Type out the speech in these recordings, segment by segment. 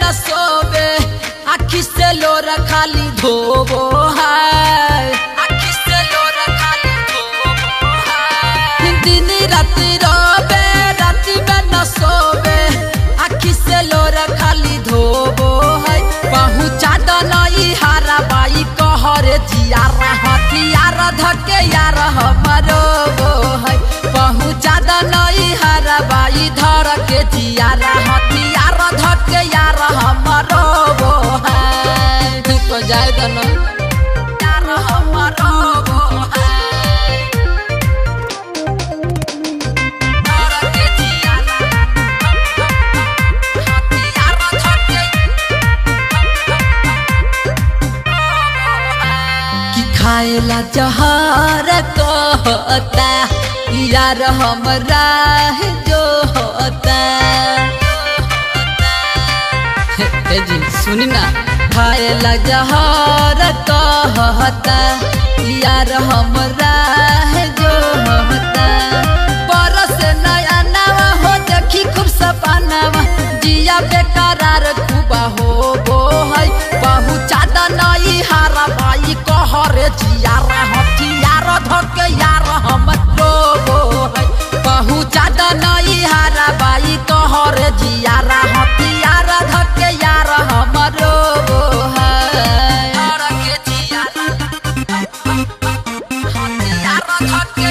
न सोबे आखी से लोरा खाली धोबो है आखी से लोरा खाली धोबो है दिन राति रोबे राति में न सोबे आखी से लोरा खाली धोबो है पहुँचा दनई हारा बाई कहरे जियारा हथियार धके यार हमरो है पहुँचा दनई हारा बाई धर के जियारा हथियार धके यार हमरो है तो जाए दन यार हमरो खाएला जहर कहता यार हमरा जो होता जी सुनी ना खाएला जहर कहता यार हमरा जो होता परस नया नवा हो देखी खूब सपनावा जिया बेकरार खूबा हो वो है पहुँचा दनई हारा बाई कहरे जियारा हथियार धके यार हमरो है पहुँचा दनई हारा बाई कहरे जियारा हथियार धके यार हमरो है धके जियारा हथियार धके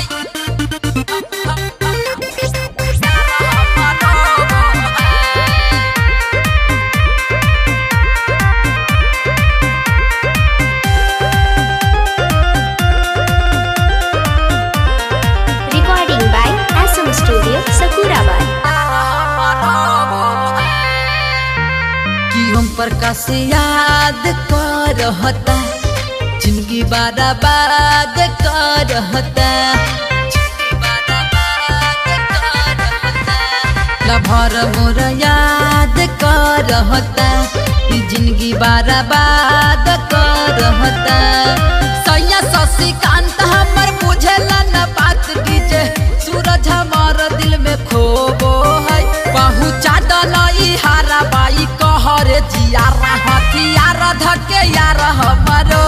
प्रकाश याद करहता जिंदगी बर्बाद करहता लभर मोर याद करहता जिंदगी बर्बाद करहता सैया शशिकांत हमर बुझेला न बात डीजे सूरज हमार दिल में खोबो है पहुँचा दनई हारा बाई कहरे जियारा हथियार धके यार हमरो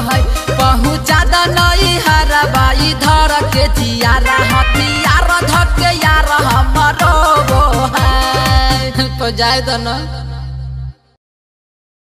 है पहुँचा दनई हारा बाई धर के जियारा हथियार धके यार हमरो है तो जाए दन।